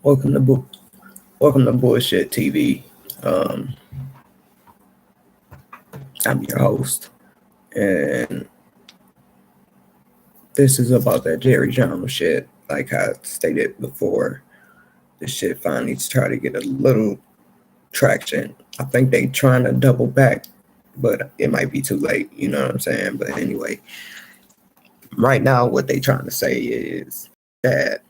Welcome to welcome to Bullshit TV. Um, I'm your host, and this is about that Jerry Jones shit. Like I stated before, this shit finally try to get a little traction. I think they trying to double back, but it might be too late. You know what I'm saying? But anyway, right now, what they trying to say is that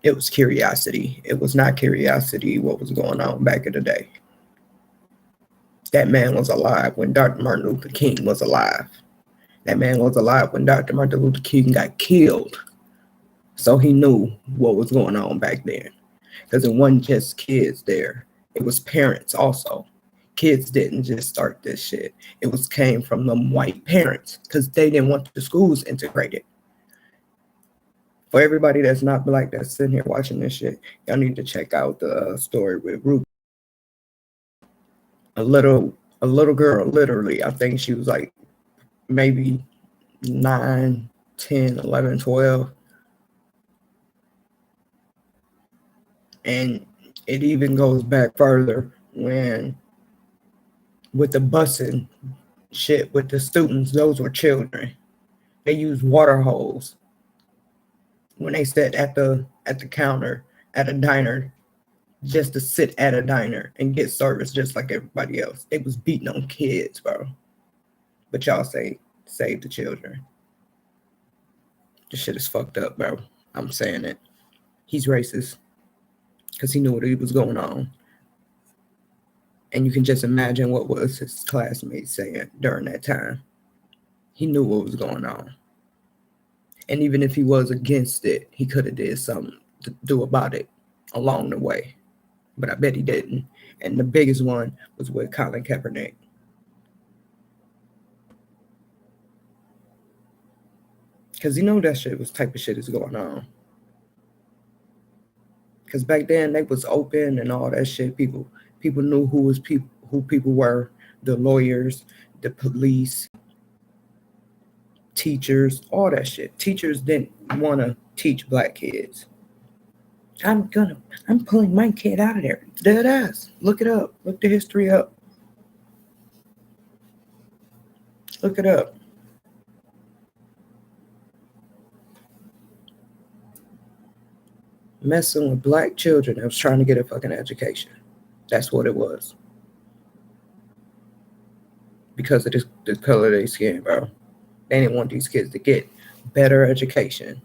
it was curiosity. It was not curiosity what was going on back in the day. That man was alive when Dr. Martin Luther King was alive. That man was alive when Dr. Martin Luther King got killed. So he knew what was going on back then. Because it wasn't just kids there. It was parents also. Kids didn't just start this shit. It was came from them white parents because they didn't want the schools integrated. For everybody that's not black that's sitting here watching this shit, y'all need to check out the story with Ruth. A little girl, literally, I think she was like maybe 9, 10, 11, 12. And it even goes back further when with the busing shit with the students, those were children. They used water holes when they sat at the counter at a diner just to sit at a diner and get service just like everybody else. They was beating on kids, bro. But y'all say save the children. This shit is fucked up, bro. I'm saying it. He's racist because he knew what was going on. And you can just imagine what was his classmates saying during that time. He knew what was going on. And even if he was against it, he could have did something to do about it along the way. But I bet he didn't. And the biggest one was with Colin Kaepernick. Because you know that shit was type of shit is going on. Because back then they was open and all that shit. People knew who people were, the lawyers, the police, teachers, all that shit. Teachers didn't want to teach black kids. I'm pulling my kid out of there. Dead ass. Look it up. Look the history up. Look it up. Messing with black children that was trying to get a fucking education. That's what it was. Because of the color of their skin, bro. They didn't want these kids to get better education.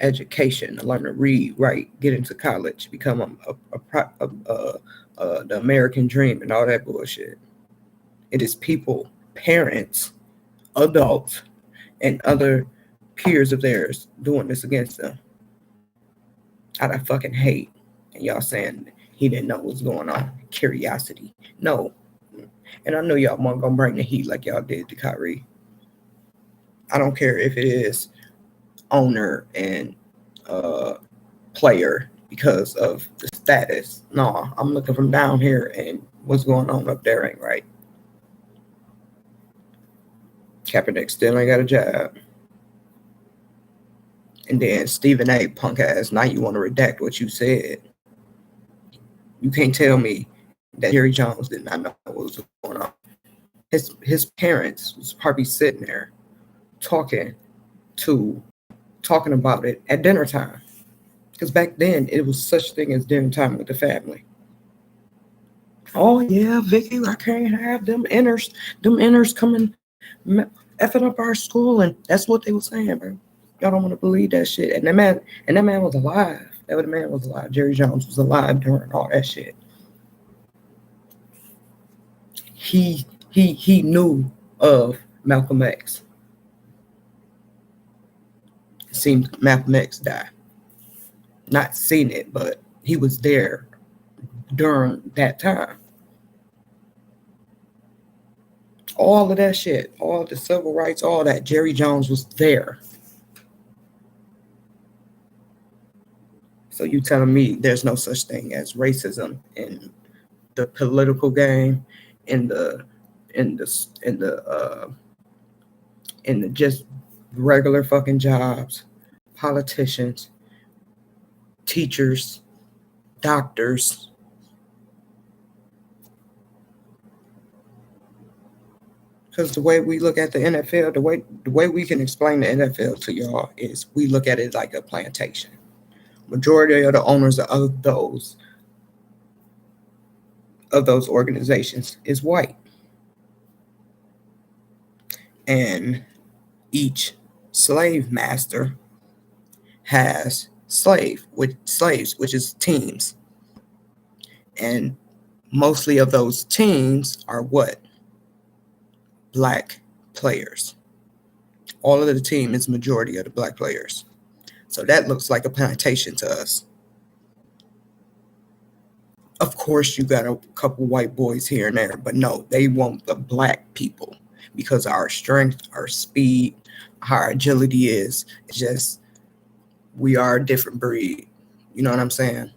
Education, learn to read, write, get into college, become the American dream and all that bullshit. It is people, parents, adults, and other peers of theirs doing this against them. Out of fucking hate. And y'all saying he didn't know what was going on. Curiosity. No. And I know y'all weren't gonna bring the heat like y'all did to Kyrie. I don't care if it is owner and player because of the status. No, I'm looking from down here and what's going on up there ain't right. Kaepernick still ain't got a job. And then Stephen A. punk ass, now you want to redact what you said. You can't tell me that Jerry Jones did not know what was going on. His parents was probably sitting there talking about it at dinner time. Because back then it was such thing as dinner time with the family. Oh yeah, Vicky, I can't have them inners coming effing up our school, and that's what they were saying, bro. Y'all don't want to believe that shit. And that man was alive. That man was alive. Jerry Jones was alive during all that shit. He knew of Malcolm X. Seen Malcolm X die. Not seen it, but he was there during that time. All of that shit, all the civil rights, all that, Jerry Jones was there. So you telling me there's no such thing as racism in the political game, in the in just regular fucking jobs, politicians, teachers, doctors. Because the way we look at the NFL, the way we can explain the NFL to y'all is we look at it like a plantation. Majority of the owners of those organizations is white, and each slave master has slaves, which is teams, and mostly of those teams are what? Black players. All of the team is majority of the black players. So that looks like a plantation to us. Of course, you got a couple white boys here and there, but no, they want the black people because our strength, our speed, our agility is just, we are a different breed. You know what I'm saying?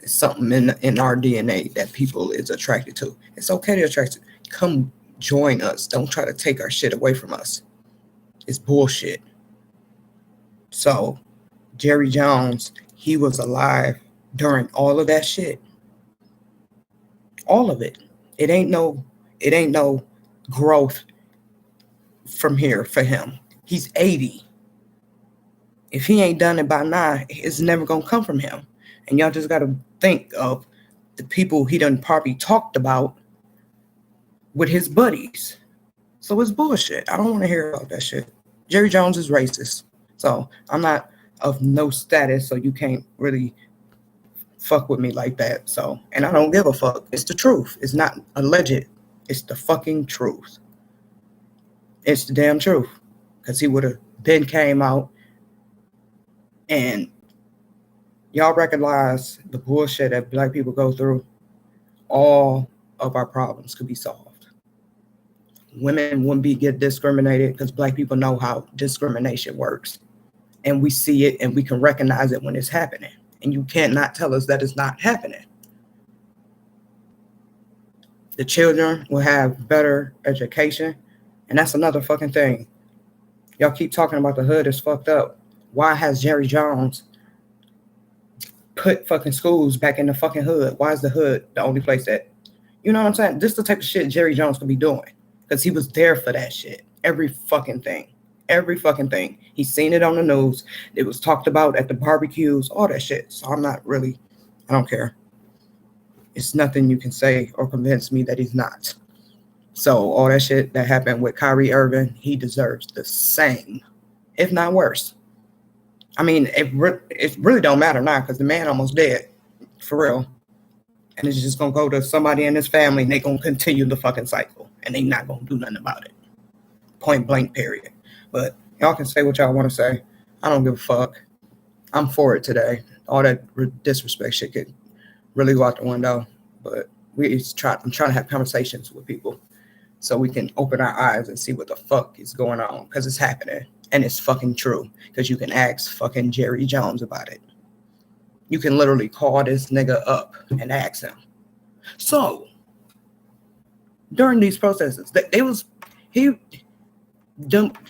It's something in our DNA that people is attracted to. It's okay to attract. Come join us. Don't try to take our shit away from us. It's bullshit. So Jerry Jones, he was alive during all of that shit. All of it. It ain't no growth from here for him. He's 80. If he ain't done it by now, it's never gonna come from him. And y'all just gotta think of the people he done probably talked about with his buddies. So it's bullshit. I don't want to hear about that shit. Jerry Jones is racist. So I'm not of no status, so you can't really fuck with me like that. So, and I don't give a fuck. It's the truth. It's not alleged. It's the fucking truth. It's the damn truth. Because he would have then came out and y'all recognize the bullshit that black people go through. All of our problems could be solved. Women wouldn't get discriminated because black people know how discrimination works. And we see it and we can recognize it when it's happening. And you cannot tell us that it's not happening. The children will have better education. And that's another fucking thing. Y'all keep talking about the hood is fucked up. Why has Jerry Jones put fucking schools back in the fucking hood? Why is the hood the only place that, you know what I'm saying? This is the type of shit Jerry Jones could be doing. Because he was there for that shit. Every fucking thing. Every fucking thing. He's seen it on the news. It was talked about at the barbecues, all that shit. So I don't care. It's nothing you can say or convince me that he's not. So all that shit that happened with Kyrie Irving, he deserves the same, if not worse. I mean, it really don't matter now because the man almost dead, for real. And it's just going to go to somebody in his family and they going to continue the fucking cycle. And they not going to do nothing about it. Point blank, period. But y'all can say what y'all want to say. I don't give a fuck. I'm for it today. All that disrespect shit could really go out the window. But I'm trying to have conversations with people so we can open our eyes and see what the fuck is going on. Because it's happening. And it's fucking true. Because you can ask fucking Jerry Jones about it. You can literally call this nigga up and ask him. So, during these protesters,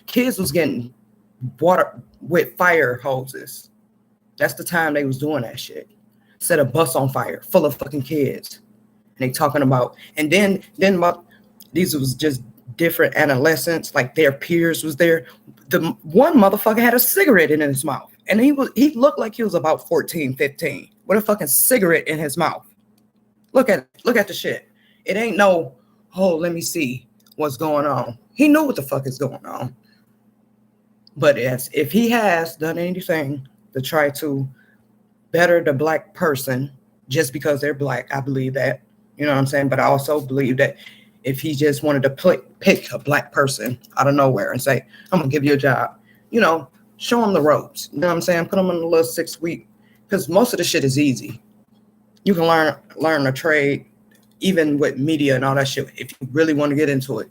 kids was getting water with fire hoses. That's the time they was doing that shit. Set a bus on fire full of fucking kids. And they talking about, and then these was just different adolescents, like their peers was there. The one motherfucker had a cigarette in his mouth. And he looked like he was about 14, 15 with a fucking cigarette in his mouth. Look at the shit. It ain't no, oh, let me see what's going on. He knew what the fuck is going on. But if he has done anything to try to better the black person just because they're black, I believe that. You know what I'm saying? But I also believe that if he just wanted to pick a black person out of nowhere and say, I'm going to give you a job, you know, show them the ropes. You know what I'm saying? Put them in a little 6 week, because most of the shit is easy. You can learn a trade, even with media and all that shit. If you really want to get into it,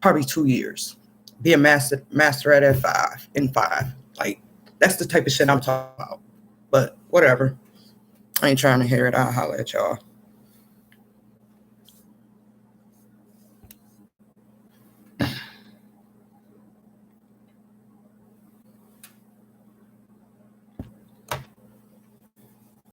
probably 2 years. Be a master at it in five. Like, that's the type of shit I'm talking about. But whatever. I ain't trying to hear it. I'll holler at y'all.